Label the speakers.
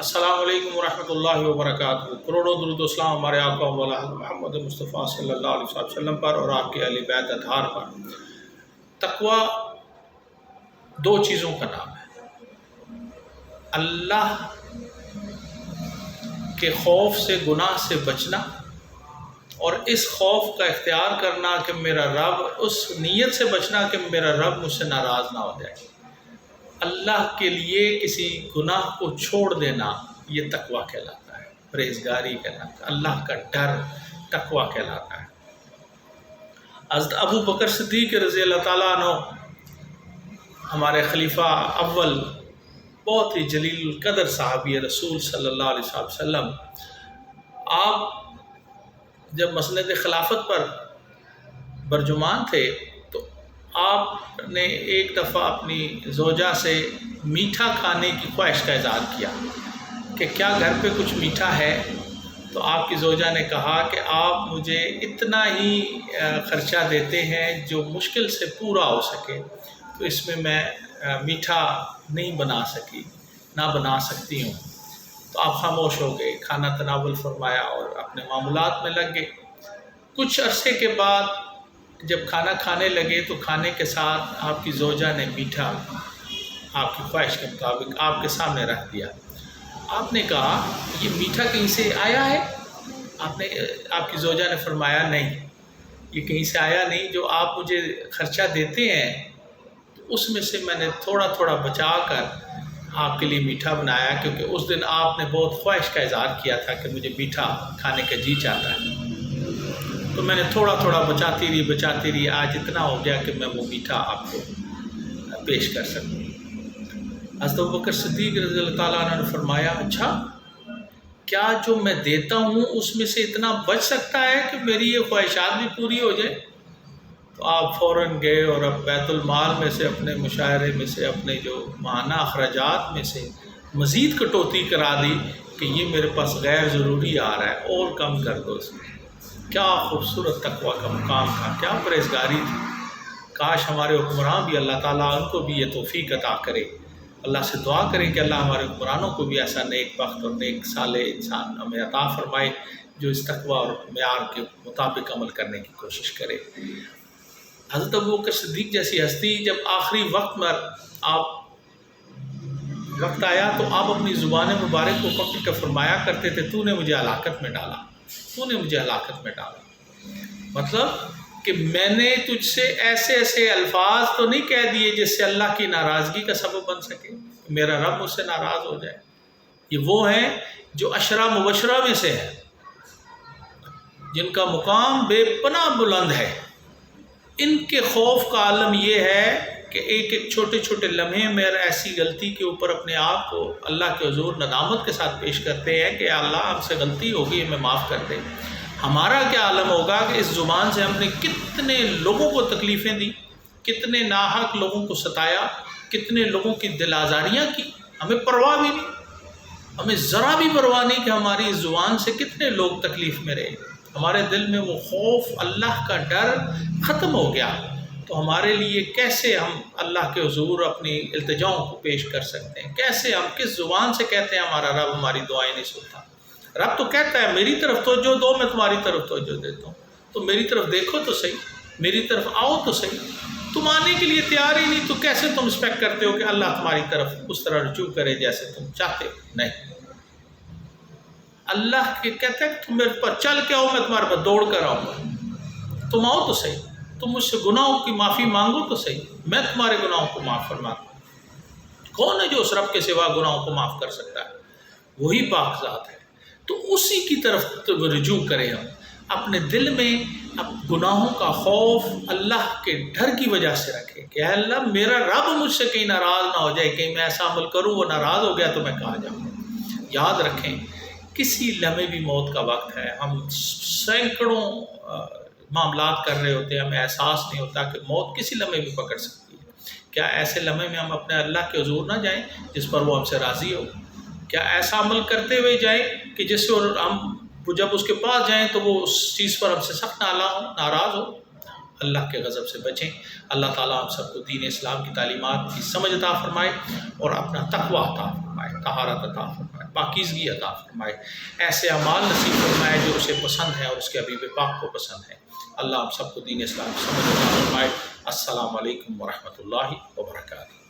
Speaker 1: السلام علیکم ورحمۃ اللہ وبرکاتہ۔ کروڑوں درود و اسلام ہمارے آقا مولا محمد مصطفیٰ صلی اللہ علیہ وسلم پر اور آپ کے اہل بیت اطہار پر۔ تقویٰ دو چیزوں کا نام ہے: اللہ کے خوف سے، گناہ سے بچنا، اور اس خوف کا اختیار کرنا کہ میرا رب، اس نیت سے بچنا کہ میرا رب مجھ سے ناراض نہ ہو جائے۔ اللہ کے لیے کسی گناہ کو چھوڑ دینا، یہ تقویٰ کہلاتا ہے، پرہیزگاری کہلاتا ہے، اللہ کا ڈر تقویٰ کہلاتا ہے۔ حضرت ابو بکر صدیق رضی اللہ تعالیٰ عنہ، ہمارے خلیفہ اول، بہت ہی جلیل القدر صحابی رسول صلی اللہ علیہ وسلم، آپ جب مسند خلافت پر برجمان تھے تو آپ نے ایک دفعہ اپنی زوجہ سے میٹھا کھانے کی خواہش کا اظہار کیا کہ کیا گھر پہ کچھ میٹھا ہے؟ تو آپ کی زوجہ نے کہا کہ آپ مجھے اتنا ہی خرچہ دیتے ہیں جو مشکل سے پورا ہو سکے، تو اس میں میٹھا نہیں بنا سکتی ہوں۔ تو آپ خاموش ہو گئے، کھانا تناول فرمایا اور اپنے معاملات میں لگ گئے۔ کچھ عرصے کے بعد جب کھانا کھانے لگے تو کھانے کے ساتھ آپ کی زوجہ نے میٹھا آپ کی خواہش کے مطابق آپ کے سامنے رکھ دیا۔ آپ نے کہا یہ میٹھا کہیں سے آیا ہے؟ آپ کی زوجہ نے فرمایا نہیں، یہ کہیں سے آیا نہیں، جو آپ مجھے خرچہ دیتے ہیں تو اس میں سے میں نے تھوڑا تھوڑا بچا کر آپ کے لیے میٹھا بنایا، کیونکہ اس دن آپ نے بہت خواہش کا اظہار کیا تھا کہ مجھے میٹھا کھانے کا جی چاہتا ہے، تو میں نے تھوڑا تھوڑا بچاتی رہی، آج اتنا ہو گیا کہ میں وہ میٹھا آپ کو پیش کر سکوں۔ حضرت ابوبکر صدیق رضی اللہ تعالیٰ عنہ نے فرمایا، اچھا کیا جو میں دیتا ہوں اس میں سے اتنا بچ سکتا ہے کہ میری یہ خواہشات بھی پوری ہو جائے؟ تو آپ فوراً گئے اور اب بیت المال میں سے، اپنے مشاعرے میں سے، اپنے جو ماہانہ اخراجات میں سے مزید کٹوتی کرا دی کہ یہ میرے پاس غیر ضروری آ رہا ہے، اور کم کر دو اس میں۔ کیا خوبصورت تقویٰ کا مقام تھا، کیا پرہیزگاری تھی! کاش ہمارے حکمران بھی، اللہ تعالیٰ ان کو بھی یہ توفیق عطا کرے۔ اللہ سے دعا کریں کہ اللہ ہمارے حکمرانوں کو بھی ایسا نیک بخت اور نیک صالح انسان ہمیں عطا فرمائے جو اس تقویٰ اور معیار کے مطابق عمل کرنے کی کوشش کرے۔ حضرت ابوبکر صدیق جیسی ہستی جب آخری وقت آیا تو آپ اپنی زبان مبارک کو پکڑ کر فرمایا کرتے تھے، تو نے مجھے ہلاکت میں ڈالا، مطلب کہ میں نے تجھ سے ایسے الفاظ تو نہیں کہہ دیے جس سے اللہ کی ناراضگی کا سبب بن سکے، میرا رب مجھ سے ناراض ہو جائے۔ یہ وہ ہیں جو عشرہ مبشرہ میں سے ہیں، جن کا مقام بے پناہ بلند ہے۔ ان کے خوف کا عالم یہ ہے کہ ایک ایک چھوٹے چھوٹے لمحے میں ایسی غلطی کے اوپر اپنے آپ کو اللہ کے حضور ندامت کے ساتھ پیش کرتے ہیں کہ اللہ ہم سے غلطی ہوگی، ہمیں معاف کر دے۔ ہمارا کیا عالم ہوگا کہ اس زبان سے ہم نے کتنے لوگوں کو تکلیفیں دی، کتنے ناحق لوگوں کو ستایا، کتنے لوگوں کی دل آزاریاں کی، ہمیں پرواہ بھی نہیں، ہمیں ذرا بھی پرواہ نہیں کہ ہماری اس زبان سے کتنے لوگ تکلیف میں رہے۔ ہمارے دل میں وہ خوف، اللہ کا ڈر ختم ہو گیا، تو ہمارے لیے کیسے ہم اللہ کے حضور اپنی التجاؤں کو پیش کر سکتے ہیں؟ کیسے ہم کس زبان سے کہتے ہیں ہمارا رب ہماری دعائیں نہیں سنتا؟ رب تو کہتا ہے میری طرف توجہ دو، میں تمہاری طرف توجہ دیتا ہوں، تو میری طرف دیکھو تو صحیح، میری طرف آؤ تو صحیح۔ تم آنے کے لیے تیار ہی نہیں، تو کیسے تم ایکسپیکٹ کرتے ہو کہ اللہ تمہاری طرف اس طرح رجوع کرے جیسے تم چاہتے ہو؟ نہیں، اللہ کہتا ہے کہ تم میرے پر چل کے آؤ، میں تمہارے پر دوڑ کر آؤں گا، تم آؤ تو صحیح، تم مجھ سے گناہوں کی معافی مانگو تو صحیح، میں تمہارے گناہوں کو معاف فرماتا ہوں۔ کون ہے جو اس رب کے سوا گناہوں کو معاف کر سکتا ہے؟ وہی پاک ذات ہے۔ تو اسی کی طرف رجوع کریں، ہم اپنے دل میں گناہوں کا خوف اللہ کے ڈر کی وجہ سے رکھیں کہ اے اللہ میرا رب مجھ سے کہیں ناراض نہ ہو جائے، کہیں میں ایسا عمل کروں وہ ناراض ہو گیا تو میں کہاں جاؤں۔ یاد رکھیں کسی لمحے بھی موت کا وقت ہے، ہم سینکڑوں معاملات کر رہے ہوتے ہیں، ہمیں احساس نہیں ہوتا کہ موت کسی لمحے بھی پکڑ سکتی ہے۔ کیا ایسے لمحے میں ہم اپنے اللہ کے حضور نہ جائیں جس پر وہ ہم سے راضی ہو؟ کیا ایسا عمل کرتے ہوئے جائیں کہ جس سے ہم جب اس کے پاس جائیں تو وہ اس چیز پر ہم سے سخت ناراض ہو؟ اللہ کے غضب سے بچیں۔ اللہ تعالیٰ ہم سب کو دین اسلام کی تعلیمات کی سمجھ عطا فرمائے اور اپنا تقویٰ عطا فرمائے، طہارت عطا فرمائے۔ پاکیزگی عطا فرمائے، ایسے اعمال نصیب فرمائے جو اسے پسند ہے اور اس کے حبیب پاک کو پسند ہے۔ اللہ ہم سب کو دین اسلام سمجھ عطا فرمائے۔ السلام علیکم ورحمۃ اللہ وبرکاتہ۔